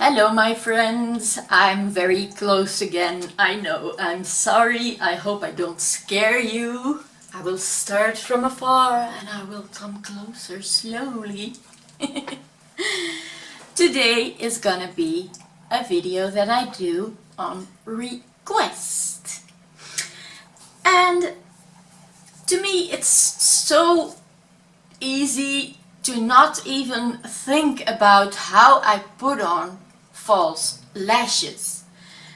Hello my friends, I'm very close again, I know, I'm sorry, I hope I don't scare you. I will start from afar and I will come closer slowly. Today is gonna be a video that I do on request. And to me it's so easy to not even think about how I put on false lashes.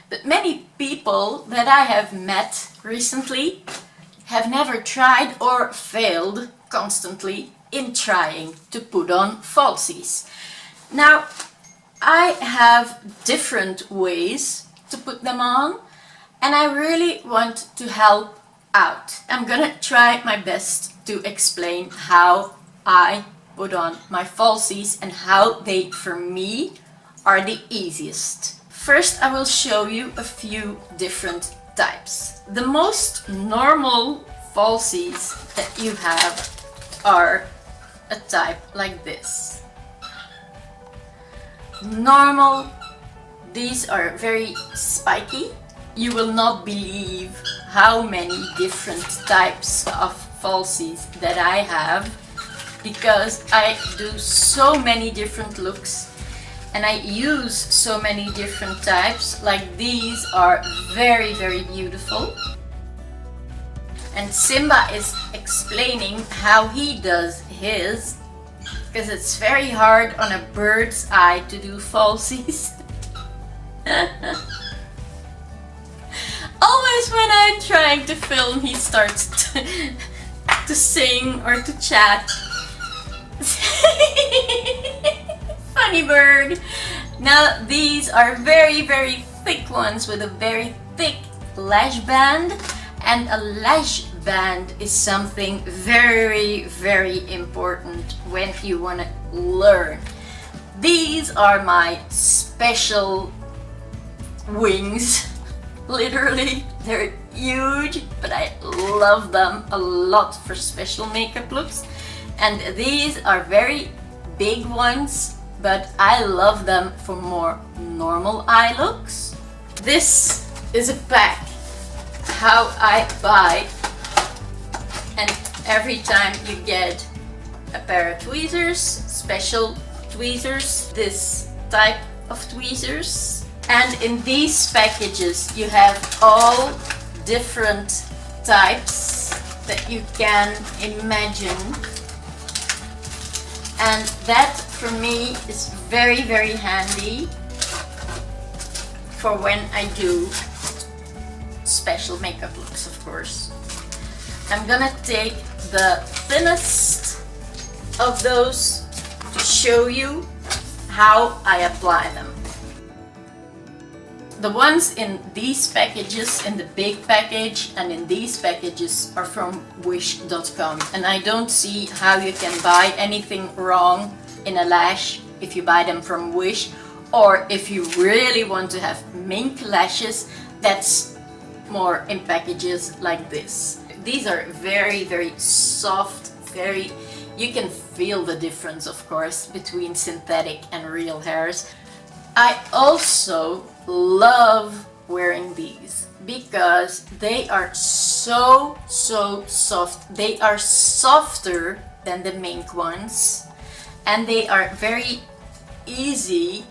But many people that I have met recently have never tried or failed constantly in trying to put on falsies. Now, I have different ways to put them on and I really want to help out. I'm gonna try my best to explain how I put on my falsies and how they, for me, are the easiest. First, I will show you a few different types. The most normal falsies that you have are a type like this. Normal, these are very spiky. You will not believe how many different types of falsies that I have, because I do so many different looks and I use so many different types. Like these are very, very beautiful. And Simba is explaining how he does his, because it's very hard on a bird's eye to do falsies. Always when I'm trying to film, he starts to sing or to chat. Funny bird. Now these are very, very thick ones with a very thick lash band, and a lash band is something very, very important when you want to learn. These are my special wings. Literally, they're huge, but I love them a lot for special makeup looks. And these are very big ones, but I love them for more normal eye looks. This is a pack how I buy, and every time you get a pair of tweezers, special tweezers, this type of tweezers. And in these packages you have all different types that you can imagine. And that for me is very, very handy for when I do special makeup looks, of course. I'm gonna take the thinnest of those to show you how I apply them. The ones in these packages, in the big package and in these packages, are from wish.com, and I don't see how you can buy anything wrong in a lash if you buy them from Wish, or if you really want to have mink lashes, that's more in packages like this. These are very, very soft, you can feel the difference, of course, between synthetic and real hairs. I also love wearing these because they are so soft. They are softer than the mink ones, and they are very easy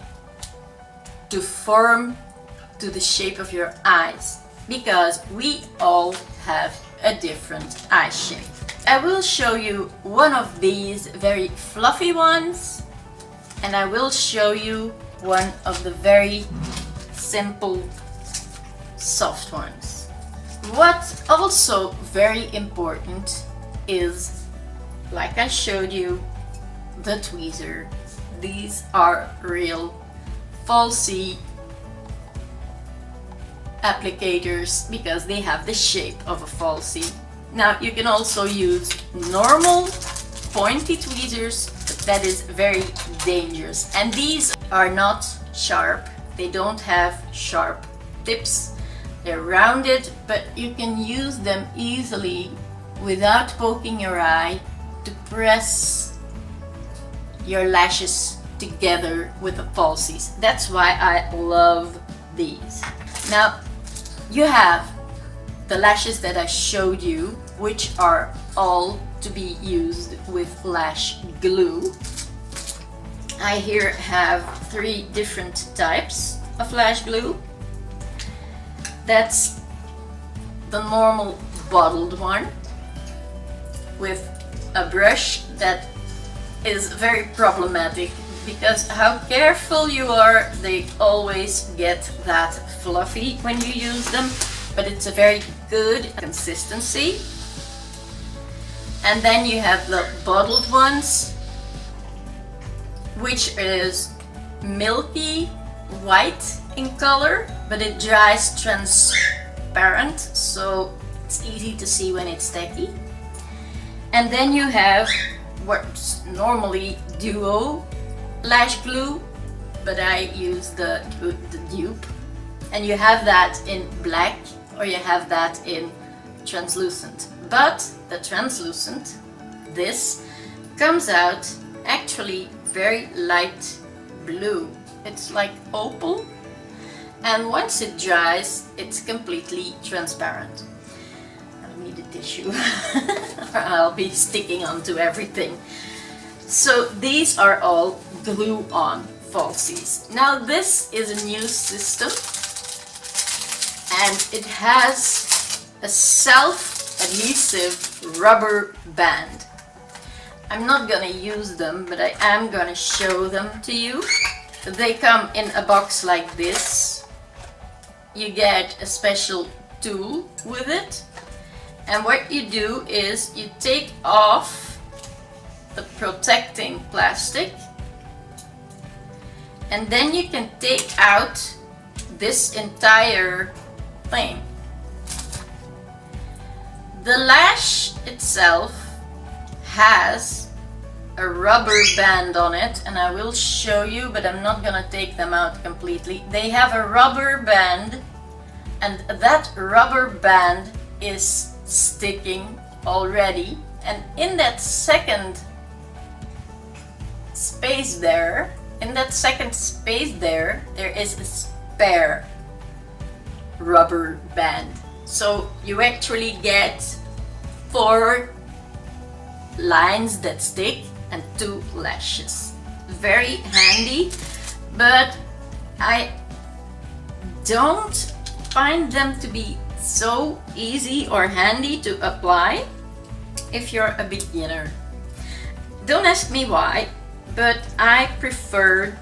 to form to the shape of your eyes, because we all have a different eye shape. I will show you one of these very fluffy ones, and I will show you one of the very simple soft ones. What's also very important is, like I showed you, the tweezer. These are real falsie applicators because they have the shape of a falsie. Now you can also use normal pointy tweezers, but that is very dangerous. And these are not sharp. They don't have sharp tips. They're rounded, but you can use them easily without poking your eye to press your lashes together with the falsies. That's why I love these. Now you have the lashes that I showed you, which are all to be used with lash glue. I here have 3 different types of lash glue. That's the normal bottled one with a brush that is very problematic because how careful you are, they always get that fluffy when you use them, but it's a very good consistency. And then you have the bottled ones, which is milky white in color, but it dries transparent, so it's easy to see when it's tacky. And then you have what's normally duo lash glue, but I use the dupe. And you have that in black or you have that in translucent. But the translucent, this comes out actually very light blue. It's like opal, and once it dries, it's completely transparent. I need a tissue or I'll be sticking onto everything. So these are all glue-on falsies. Now this is a new system and it has a self-adhesive rubber band. I'm not gonna use them, but I am gonna show them to you. They come in a box like this. You get a special tool with it, and what you do is you take off the protecting plastic, and then you can take out this entire thing. The lash itself has a rubber band on it, and I will show you, but I'm not gonna take them out completely. They have a rubber band, and that rubber band is sticking already, and in that second space there, there is a spare rubber band. So you actually get 4 lines that stick and 2 lashes. Very handy, but I don't find them to be so easy or handy to apply if you're a beginner. Don't ask me why, but I prefer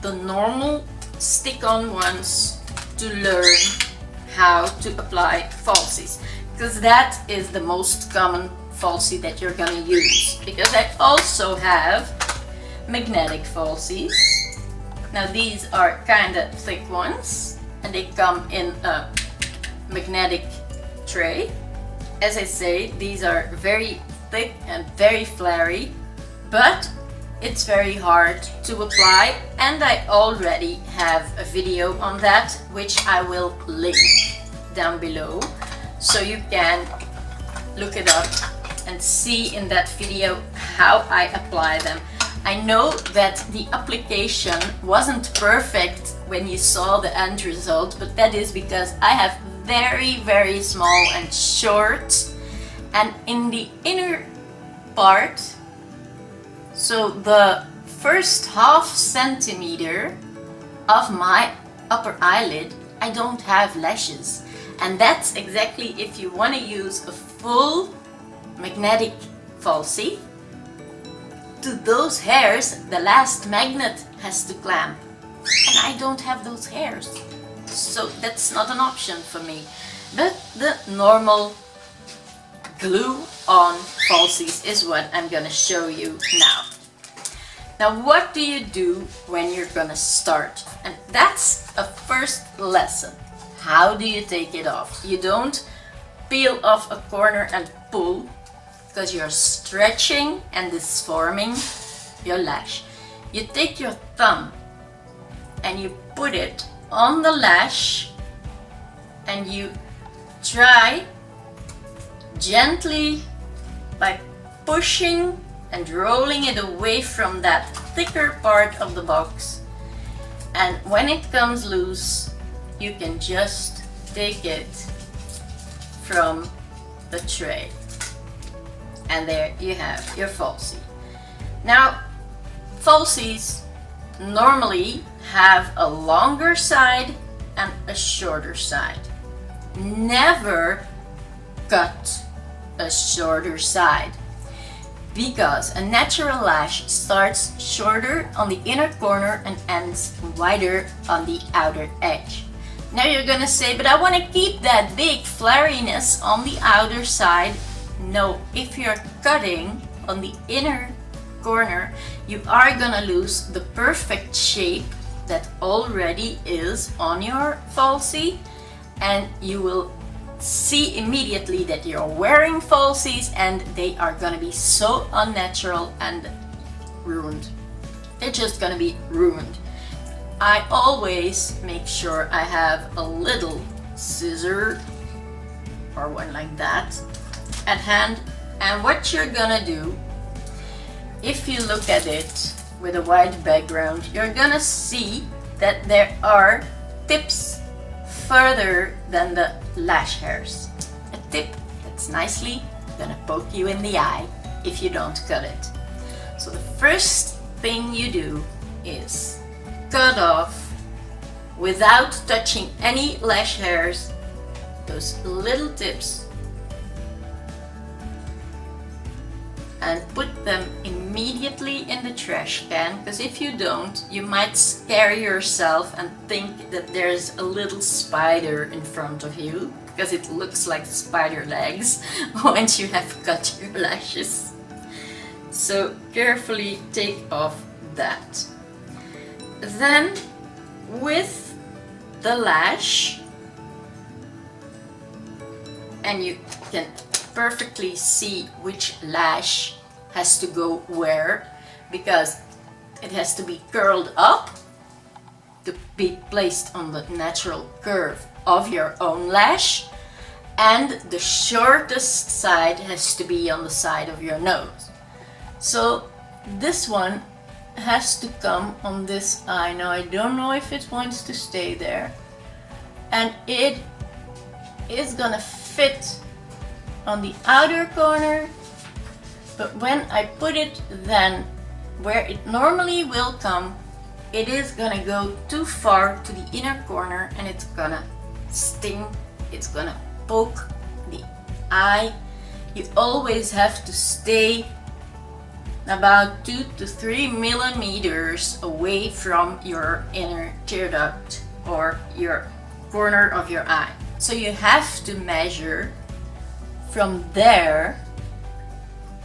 the normal stick-on ones to learn how to apply falsies, because that is the most common falsie that you're gonna use. Because I also have magnetic falsies. Now these are kind of thick ones and they come in a magnetic tray. As I say, these are very thick and very flary, but it's very hard to apply, and I already have a video on that, which I will link down below, so you can look it up and see in that video how I apply them. I know that the application wasn't perfect when you saw the end result, but that is because I have very small and short, and in the inner part, so the first ½ centimeter of my upper eyelid, I don't have lashes. And that's exactly if you want to use a full magnetic falsie. To those hairs, the last magnet has to clamp. And I don't have those hairs. So that's not an option for me. But the normal glue-on falsies is what I'm gonna show you now. Now what do you do when you're gonna start? And that's a first lesson. How do you take it off? You don't peel off a corner and pull, because you're stretching and disforming your lash. You take your thumb and you put it on the lash and you try gently by pushing and rolling it away from that thicker part of the box, and when it comes loose you can just take it from the tray, and there you have your falsie. Now, falsies normally have a longer side and a shorter side. Never cut a shorter side, because a natural lash starts shorter on the inner corner and ends wider on the outer edge. Now you're gonna say, but I want to keep that big flariness on the outer side. No, if you're cutting on the inner corner, you are gonna lose the perfect shape that already is on your falsie, and you will see immediately that you're wearing falsies and they are gonna be so unnatural and ruined. They're just gonna be ruined. I always make sure I have a little scissor or one like that at hand, and what you're gonna do, if you look at it with a white background, you're gonna see that there are tips further than the lash hairs. A tip that's nicely gonna poke you in the eye if you don't cut it. So the first thing you do is cut off, without touching any lash hairs, those little tips, and put them immediately in the trash can, because if you don't, you might scare yourself and think that there's a little spider in front of you, because it looks like spider legs once you have cut your lashes. So carefully take off that. Then with the lash, and you can perfectly see which lash has to go where, because it has to be curled up to be placed on the natural curve of your own lash, and the shortest side has to be on the side of your nose. So this one has to come on this eye. Now I don't know if it wants to stay there, and it is gonna fit on the outer corner, but when I put it then where it normally will come, it is gonna go too far to the inner corner, and it's gonna sting, it's gonna poke the eye. You always have to stay about 2 to 3 millimeters away from your inner tear duct or your corner of your eye. So you have to measure from there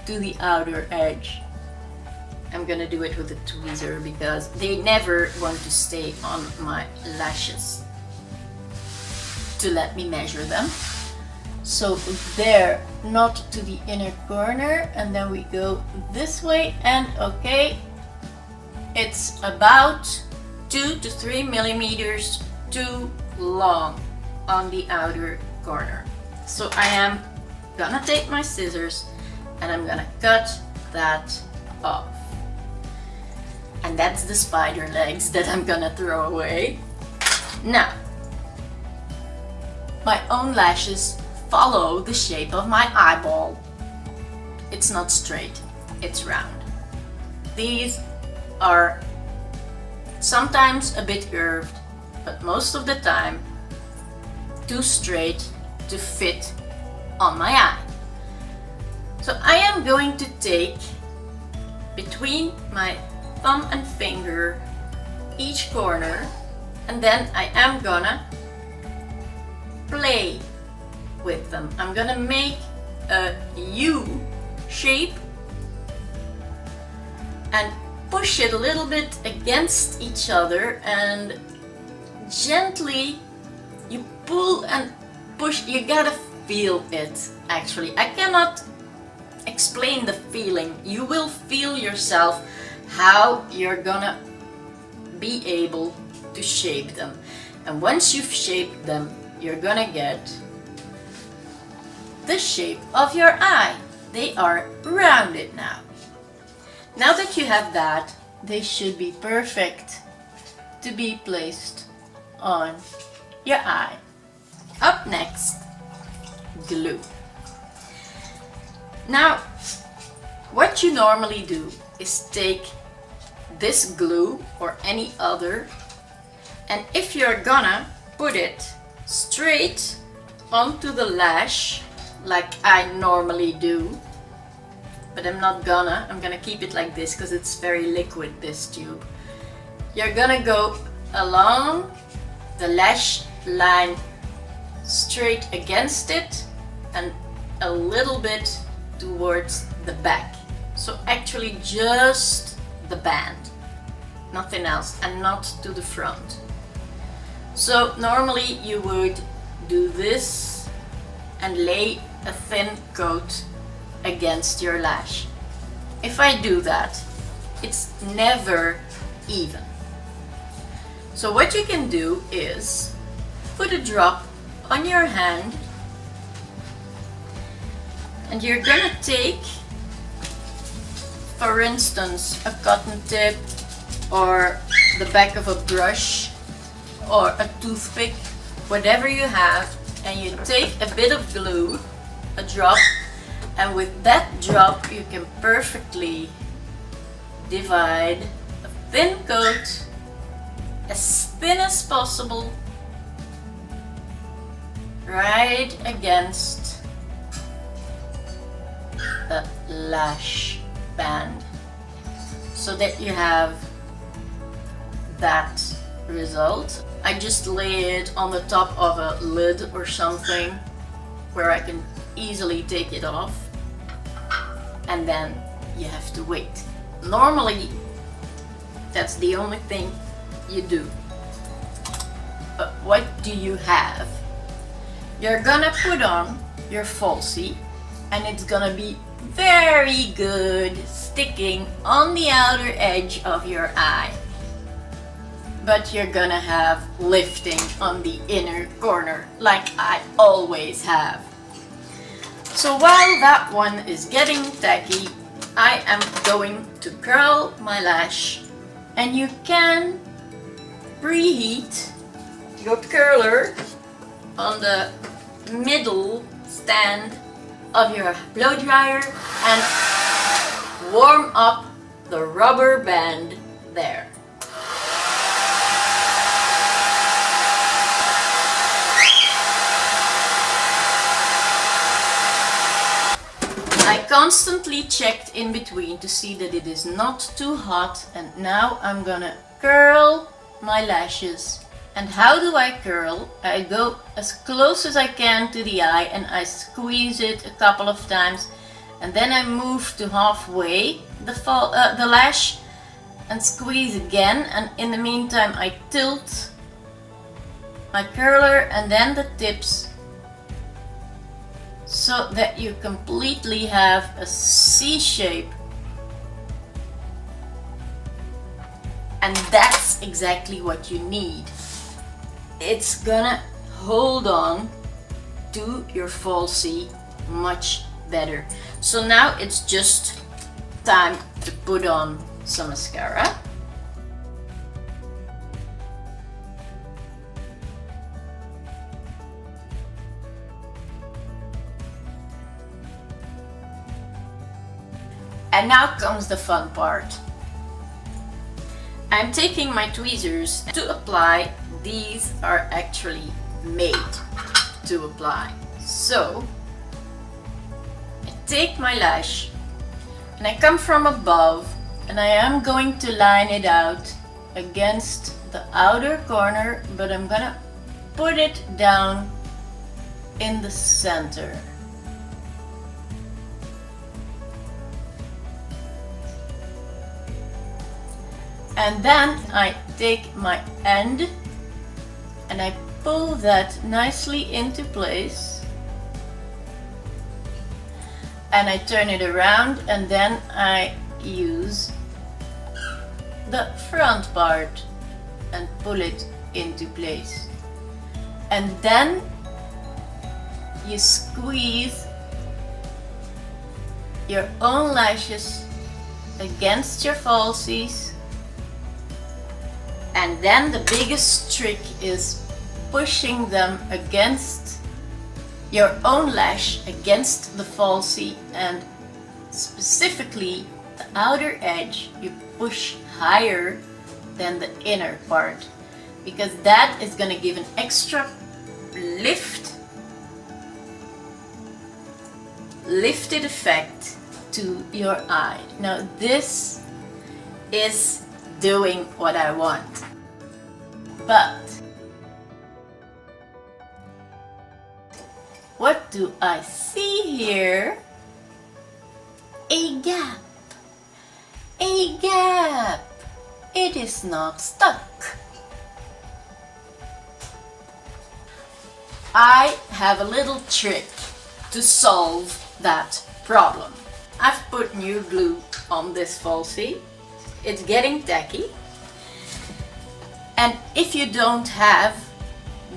to the outer edge. I'm gonna do it with a tweezer because they never want to stay on my lashes to let me measure them. So there, not to the inner corner, and then we go this way, and okay, it's about 2 to 3 millimeters too long on the outer corner. So I am gonna take my scissors and I'm gonna cut that off. And that's the spider legs that I'm gonna throw away. Now, my own lashes follow the shape of my eyeball. It's not straight, it's round. These are sometimes a bit curved, but most of the time too straight to fit on my eye. So I am going to take between my thumb and finger each corner, and then I am gonna play with them. I'm gonna make a U shape and push it a little bit against each other, and gently you pull and push. You gotta feel it. Actually, I cannot explain the feeling. You will feel yourself how you're gonna be able to shape them, and once you've shaped them, you're gonna get the shape of your eye. They are rounded now. Now that you have that, they should be perfect to be placed on your eye. Up next, glue. Now, what you normally do is take this glue or any other, and if you're gonna put it straight onto the lash like I normally do, but I'm gonna keep it like this because it's very liquid, this tube. You're gonna go along the lash line straight against it and a little bit towards the back. So actually just the band, nothing else, and not to the front. So normally you would do this and lay a thin coat against your lash. If I do that, it's never even. So what you can do is put a drop on your hand, and you're gonna take, for instance, a cotton tip or the back of a brush or a toothpick, whatever you have, and you take a bit of glue, a drop, and with that drop you can perfectly divide a thin coat, as thin as possible, right against the lash band, so that you have that result. I just lay it on the top of a lid or something where I can easily take it off, and then you have to wait. Normally that's the only thing you do. But what do you have? You're gonna put on your falsie, and it's gonna be very good sticking on the outer edge of your eye. But you're gonna have lifting on the inner corner, like I always have. So while that one is getting tacky, I am going to curl my lash, and you can preheat your curler on the middle stand of your blow dryer and warm up the rubber band there. I constantly checked in between to see that it is not too hot, and now I'm gonna curl my lashes. And how do I curl? I go as close as I can to the eye and I squeeze it a couple of times, and then I move to halfway the lash and squeeze again, and in the meantime I tilt my curler and then the tips, so that you completely have a C shape. And that's exactly what you need. It's gonna hold on to your falsie much better. So now it's just time to put on some mascara. And now comes the fun part. I'm taking my tweezers to apply. These are actually made to apply. So I take my lash and I come from above, and I am going to line it out against the outer corner, but I'm gonna put it down in the center. And then I take my end and I pull that nicely into place, and I turn it around, and then I use the front part and pull it into place. And then you squeeze your own lashes against your falsies And then the biggest trick is pushing them against your own lash, against the falsie, and specifically the outer edge you push higher than the inner part, because that is going to give an extra lifted effect to your eye. Now this is doing what I want, but what do I see here? A gap. A gap. It is not stuck. I have a little trick to solve that problem. I've put new glue on this falsie. It's getting tacky. And if you don't have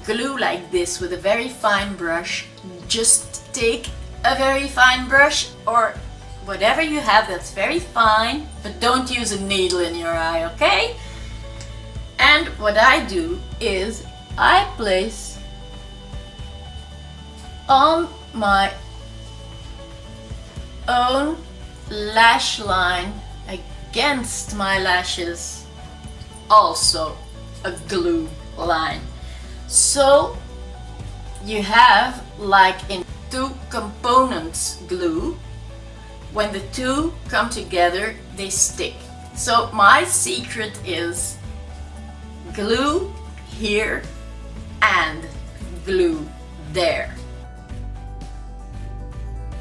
glue like this with a very fine brush, just take a very fine brush or whatever you have that's very fine, but don't use a needle in your eye, okay? And what I do is I place on my own lash line against my lashes also a glue line. So you have, like in two components glue, when the two come together they stick. So my secret is glue here and glue there.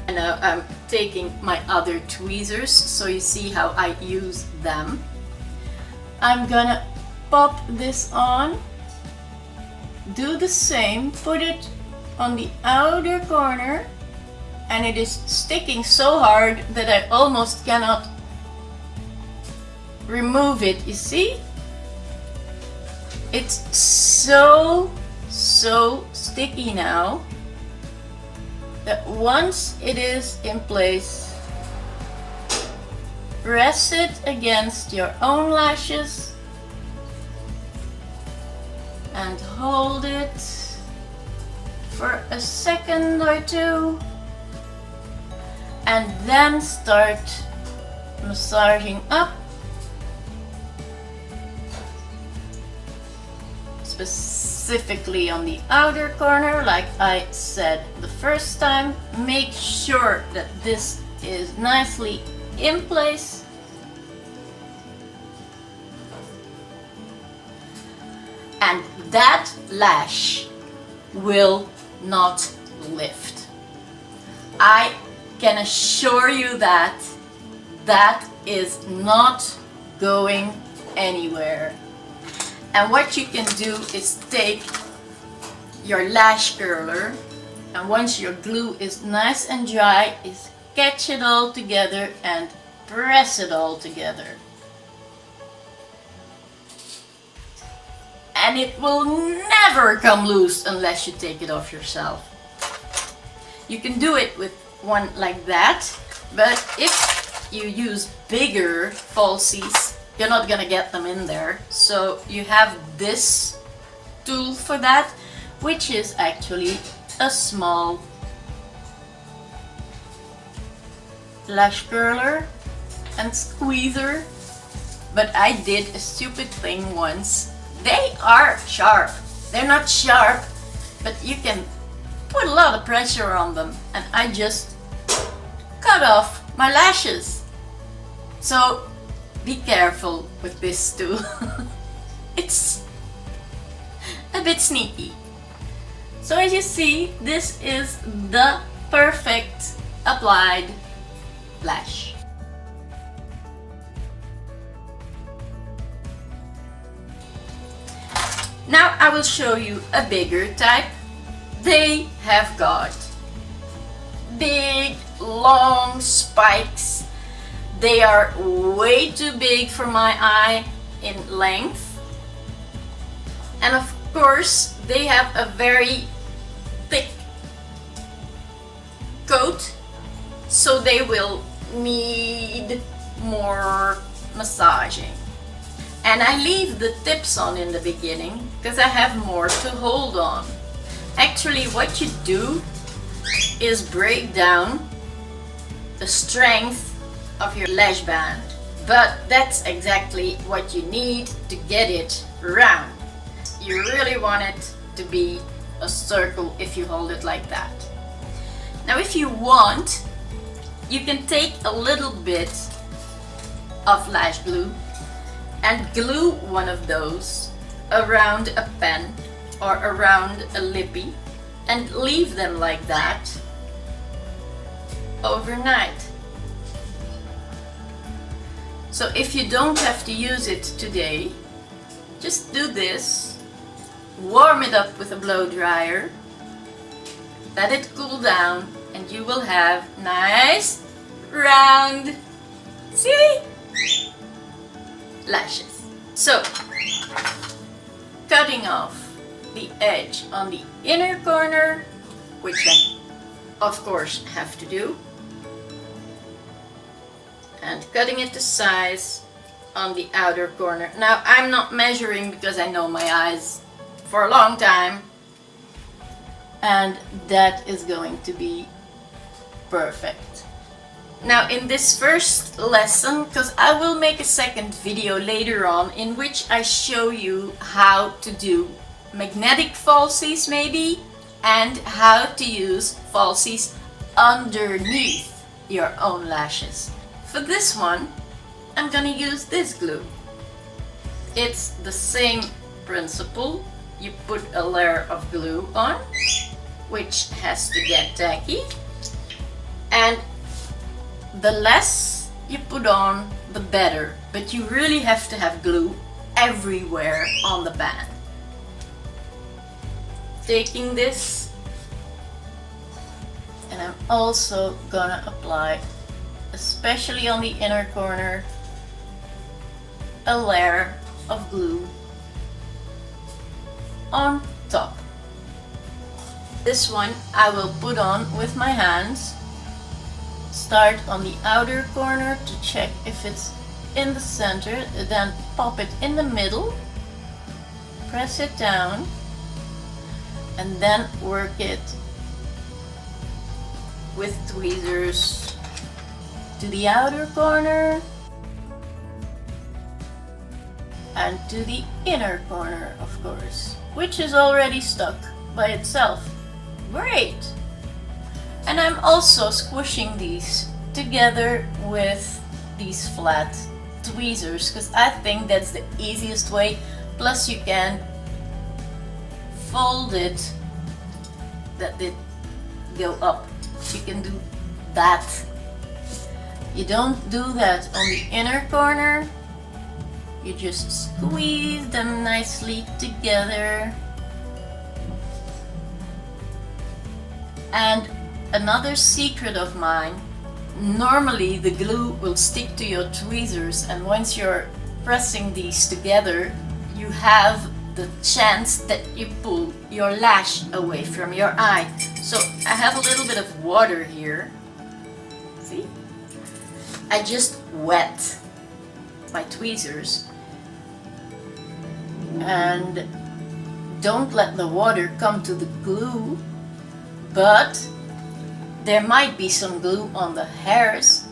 And now I'm taking my other tweezers so you see how I use them. I'm gonna pop this on, do the same, put it on the outer corner, and it is sticking so hard that I almost cannot remove it. You see? It's so sticky now that once it is in place, press it against your own lashes and hold it for a second or two, and then start massaging up, specifically on the outer corner. Like I said the first time, make sure that this is nicely in place. And that lash will not lift. I can assure you that that is not going anywhere. And what you can do is take your lash curler, and once your glue is nice and dry, is catch it all together and press it all together. And it will never come loose unless you take it off yourself. You can do it with one like that, but if you use bigger falsies, you're not gonna get them in there. So you have this tool for that, which is actually a small lash curler and squeezer. But I did a stupid thing once. They are sharp. They're not sharp, but you can put a lot of pressure on them, and I just cut off my lashes. So be careful with this too. It's a bit sneaky. So as you see, this is the perfect applied lash. Now I will show you a bigger type. They have got big, long spikes. They are way too big for my eye in length. And of course, they have a very thick coat, so they will need more massaging. And I leave the tips on in the beginning because I have more to hold on. Actually, what you do is break down the strength of your lash band. But that's exactly what you need to get it round. You really want it to be a circle if you hold it like that. Now if you want, you can take a little bit of lash glue and glue one of those around a pen or around a lippy and leave them like that overnight. So if you don't have to use it today, just do this, warm it up with a blow dryer, let it cool down, and you will have nice round, see, lashes. So, cutting off the edge on the inner corner, which I of course have to do, and cutting it to size on the outer corner. Now I'm not measuring because I know my eyes for a long time, and that is going to be perfect. Now in this first lesson, because I will make a second video later on in which I show you how to do magnetic falsies maybe, and how to use falsies underneath your own lashes. For this one, I'm gonna use this glue. It's the same principle. You put a layer of glue on, which has to get tacky, and the less you put on, the better. But you really have to have glue everywhere on the band. Taking this, and I'm also gonna apply, especially on the inner corner, a layer of glue on top. This one I will put on with my hands. Start on the outer corner to check if it's in the center, then pop it in the middle, press it down, and then work it with tweezers to the outer corner and to the inner corner, of course, which is already stuck by itself. Great! And I'm also squishing these together with these flat tweezers because I think that's the easiest way. Plus you can fold it that it go up. You can do that. You don't do that on the inner corner. You just squeeze them nicely together. And another secret of mine, normally the glue will stick to your tweezers, and once you're pressing these together, you have the chance that you pull your lash away from your eye. So I have a little bit of water here. See? I just wet my tweezers, and don't let the water come to the glue, but there might be some glue on the hairs,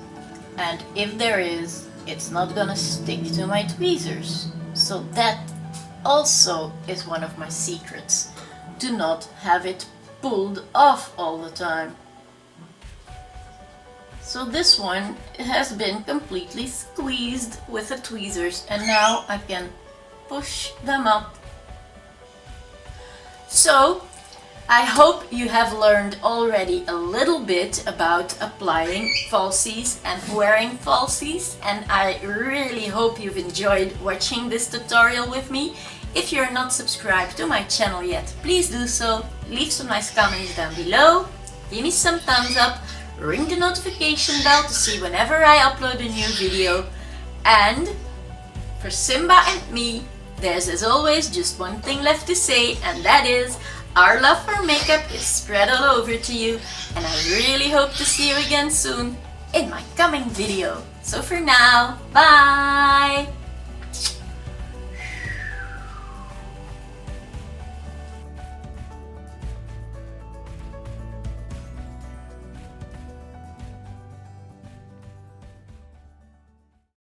and if there is, it's not gonna stick to my tweezers. So that also is one of my secrets. Do not have it pulled off all the time. So this one has been completely squeezed with the tweezers, and now I can push them up. So I hope you have learned already a little bit about applying falsies and wearing falsies, and I really hope you've enjoyed watching this tutorial with me. If you're not subscribed to my channel yet, please do so. Leave some nice comments down below, give me some thumbs up, ring the notification bell to see whenever I upload a new video, and for Simba and me, there's as always just one thing left to say, and that is, our love for makeup is spread all over to you, and I really hope to see you again soon in my coming video. So for now, bye!